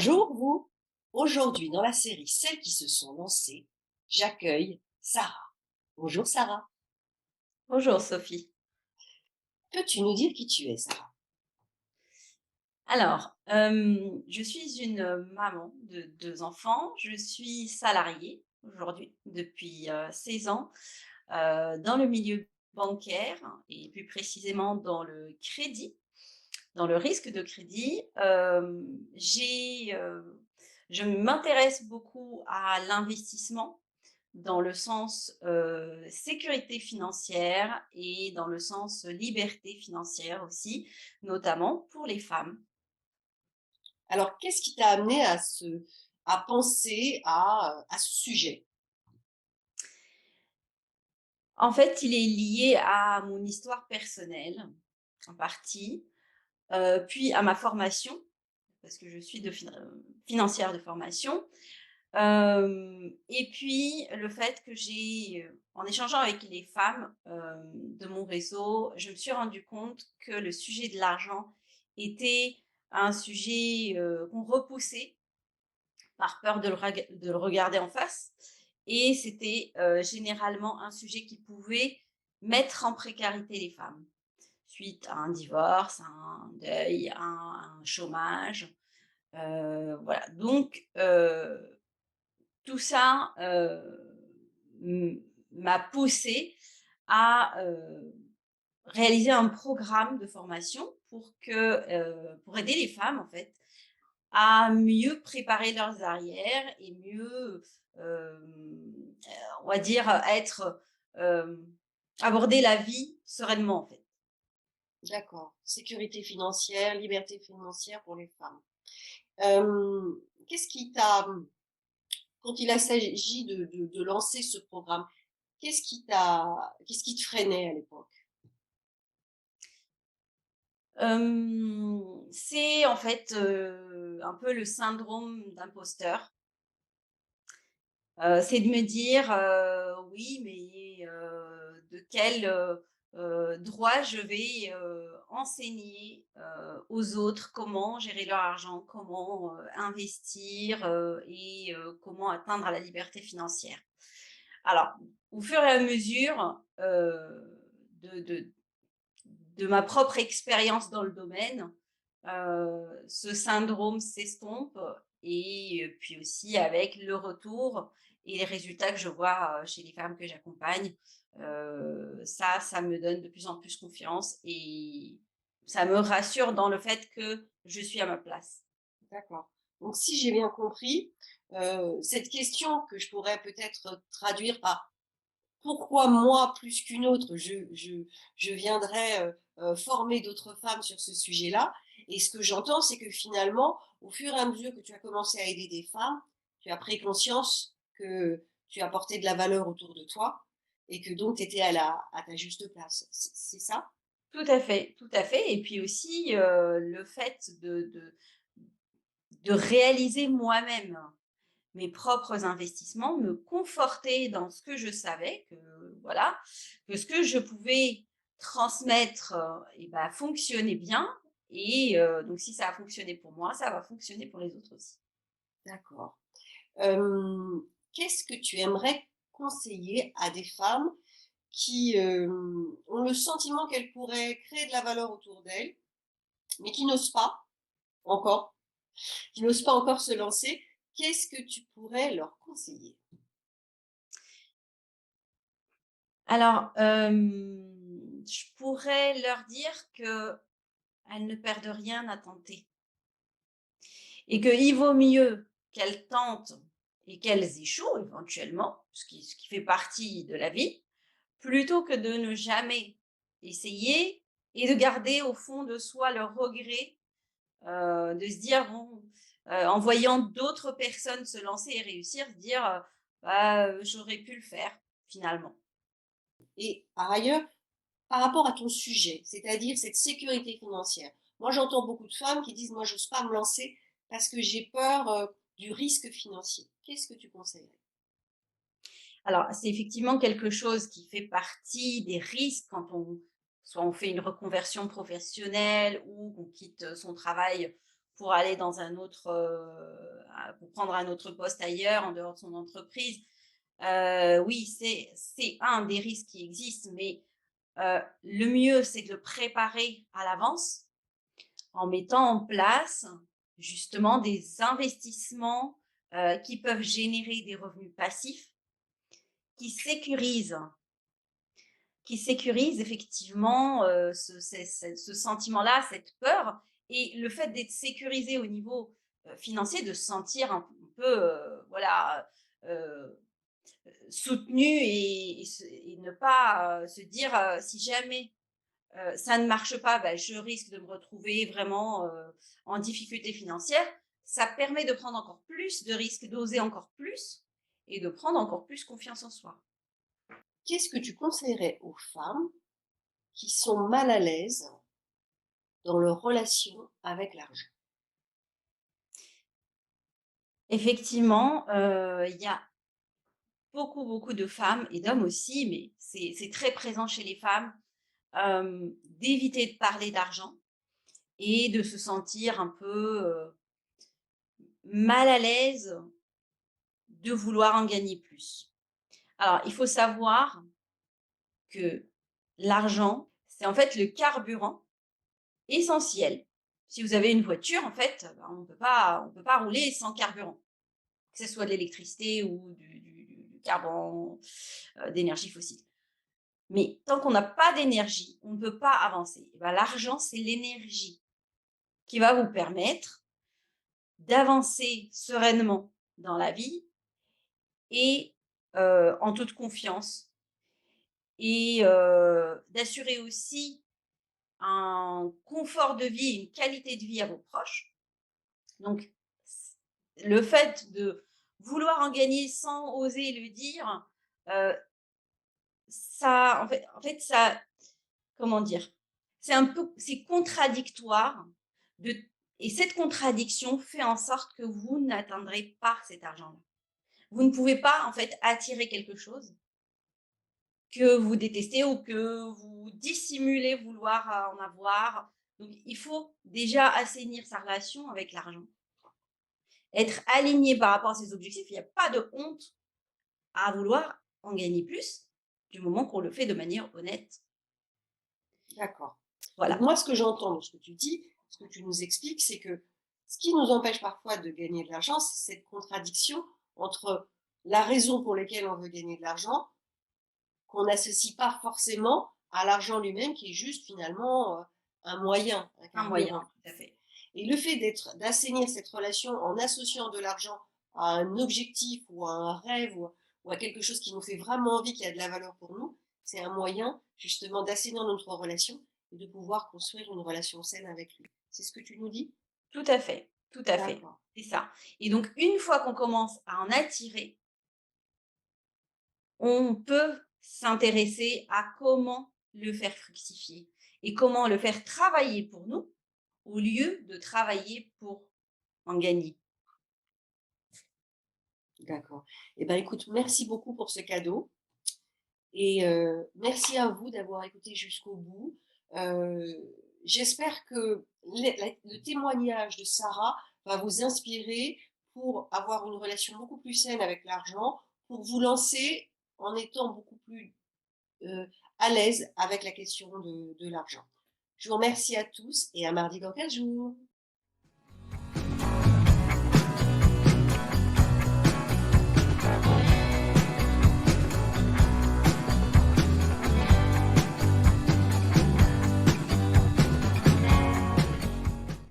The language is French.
Bonjour vous. Aujourd'hui, dans la série Celles qui se sont lancées, j'accueille Sarah. Bonjour Sarah. Bonjour Sophie. Peux-tu nous dire qui tu es, Sarah? Alors, je suis une maman de 2 enfants. Je suis salariée aujourd'hui depuis, 16 ans, dans le milieu bancaire et plus précisément dans le crédit, dans le risque de crédit. Je m'intéresse beaucoup à l'investissement dans le sens, sécurité financière et dans le sens liberté financière aussi, notamment pour les femmes. Alors, qu'est-ce qui t'a amené à penser à ce sujet? En fait, il est lié à mon histoire personnelle, en partie, puis à ma formation, parce que je suis financière de formation. Et puis le fait que en échangeant avec les femmes, de mon réseau, je me suis rendu compte que le sujet de l'argent était un sujet, qu'on repoussait par peur de le regarder en face, et c'était, généralement un sujet qui pouvait mettre en précarité les femmes, suite à un divorce, à un deuil, à un chômage, voilà. Donc tout ça, m'a poussée à, réaliser un programme de formation pour aider les femmes, en fait, à mieux préparer leurs arrières et mieux, on va dire, hem, aborder la vie sereinement, en fait. D'accord. Sécurité financière, liberté financière pour les femmes. Hem, qu'est-ce qui t'a, quand il a s'agi de lancer ce programme, qu'est-ce qui te freinait à l'époque? C'est en fait, un peu le syndrome d'imposteur. C'est de me dire, «Oui, mais de quel, droit je vais, enseigner, aux autres comment gérer leur argent, comment, investir, et comment atteindre à la liberté financière?» Alors, au fur et à mesure, de ma propre expérience dans le domaine, ce syndrome s'estompe, et puis aussi avec le retour et les résultats que je vois, chez les femmes que j'accompagne, ça me donne de plus en plus confiance et ça me rassure dans le fait que je suis à ma place. D'accord. Donc si j'ai bien compris, cette question que je pourrais peut-être traduire par: «Pourquoi moi plus qu'une autre je viendrais, former d'autres femmes sur ce sujet-là?» Et ce que j'entends, c'est que finalement, au fur et à mesure que tu as commencé à aider des femmes, tu as pris conscience que tu apportais de la valeur autour de toi et que donc tu étais à ta juste place. C'est ça? Tout à fait, et puis aussi, le fait de réaliser moi-même mes propres investissements, me conforter dans ce que je savais, que voilà, que ce que je pouvais transmettre, et bah, fonctionnait bien, et donc si ça a fonctionné pour moi, ça va fonctionner pour les autres aussi. D'accord. Qu'est-ce que tu aimerais conseiller à des femmes qui, ont le sentiment qu'elles pourraient créer de la valeur autour d'elles, mais qui n'osent pas encore, qui n'osent pas encore se lancer? Qu'est-ce que tu pourrais leur conseiller? Alors, je pourrais leur dire qu'elles ne perdent rien à tenter et qu'il vaut mieux qu'elles tentent et qu'elles échouent éventuellement, ce qui fait partie de la vie, plutôt que de ne jamais essayer et de garder au fond de soi le regret, de se dire: «Bon», en voyant d'autres personnes se lancer et réussir, se dire, «Bah, j'aurais pu le faire finalement». Et par ailleurs, par rapport à ton sujet, c'est-à-dire cette sécurité financière, moi j'entends beaucoup de femmes qui disent: «Moi j'ose pas me lancer parce que j'ai peur, du risque financier». Qu'est-ce que tu conseillerais? Alors, c'est effectivement quelque chose qui fait partie des risques quand on fait une reconversion professionnelle ou qu'on quitte son travail pour aller dans un autre, pour prendre un autre poste ailleurs, en dehors de son entreprise. Oui, c'est un des risques qui existent, mais le mieux, c'est de le préparer à l'avance en mettant en place justement des investissements, qui peuvent générer des revenus passifs, qui sécurisent effectivement, ce sentiment-là, cette peur et le fait d'être sécurisé au niveau, financier, de se sentir un peu, voilà, heu, soutenu et ne pas, se dire, «Si jamais, ça ne marche pas, bah, je risque de me retrouver vraiment, en difficulté financière». Ça permet de prendre encore plus de risques, d'oser encore plus et de prendre encore plus confiance en soi. Qu'est-ce que tu conseillerais aux femmes qui sont mal à l'aise dans leur relation avec l'argent? Effectivement, il y a beaucoup de femmes et d'hommes aussi, mais c'est très présent chez les femmes, d'éviter de parler d'argent et de se sentir un peu, mal à l'aise de vouloir en gagner plus. Alors, il faut savoir que l'argent, c'est en fait le carburant essentiel. Si vous avez une voiture, en fait, ben, on peut pas rouler sans carburant, que ce soit de l'électricité ou du carburant, d'énergie fossile. Mais tant qu'on n'a pas d'énergie, on ne peut pas avancer. Et ben, l'argent, c'est l'énergie qui va vous permettre d'avancer sereinement dans la vie et en toute confiance et d'assurer aussi un confort de vie, une qualité de vie à vos proches. Donc, le fait de vouloir en gagner sans oser le dire, heu, ça en fait ça comment dire? C'est contradictoire de et cette contradiction fait en sorte que vous n'atteindrez pas cet argent-là. Vous ne pouvez pas en fait attirer quelque chose que vous détestez ou que vous dissimulez vouloir, en avoir. Donc il faut déjà assainir sa relation avec l'argent. Être aligné par rapport à ses objectifs, il y a pas de honte à vouloir en gagner plus, du moment qu'on le fait de manière honnête. D'accord. Donc Voilà. moi, ce que j'entends dans ce que tu dis, ce que tu nous expliques, c'est que ce qui nous empêche parfois de gagner de l'argent, c'est cette contradiction entre la raison pour laquelle on veut gagner de l'argent, qu'on n'associe pas forcément à l'argent lui-même, qui est juste finalement, un moyen, un Un moyen, carburant. tout à fait. Et le fait d'assainir cette relation en associant de l'argent à un objectif ou à un rêve ou à quelque chose qui nous fait vraiment envie, qui a de la valeur pour nous, c'est un moyen justement d'assainir notre relation et de pouvoir construire une relation saine avec lui. C'est ce que tu nous dis? Tout à fait, D'accord. c'est ça et donc une fois qu'on commence à en attirer, on peut s'intéresser à comment le faire fructifier et comment le faire travailler pour nous, au lieu de travailler pour en gagner. D'accord. Eh ben, écoute, merci beaucoup pour ce cadeau et merci à vous d'avoir écouté jusqu'au bout. J'espère que le témoignage de Sarah va vous inspirer pour avoir une relation beaucoup plus saine avec l'argent, pour vous lancer en étant beaucoup plus, à l'aise avec la question de l'argent. Je vous remercie à tous et à mardi dans 15 jours.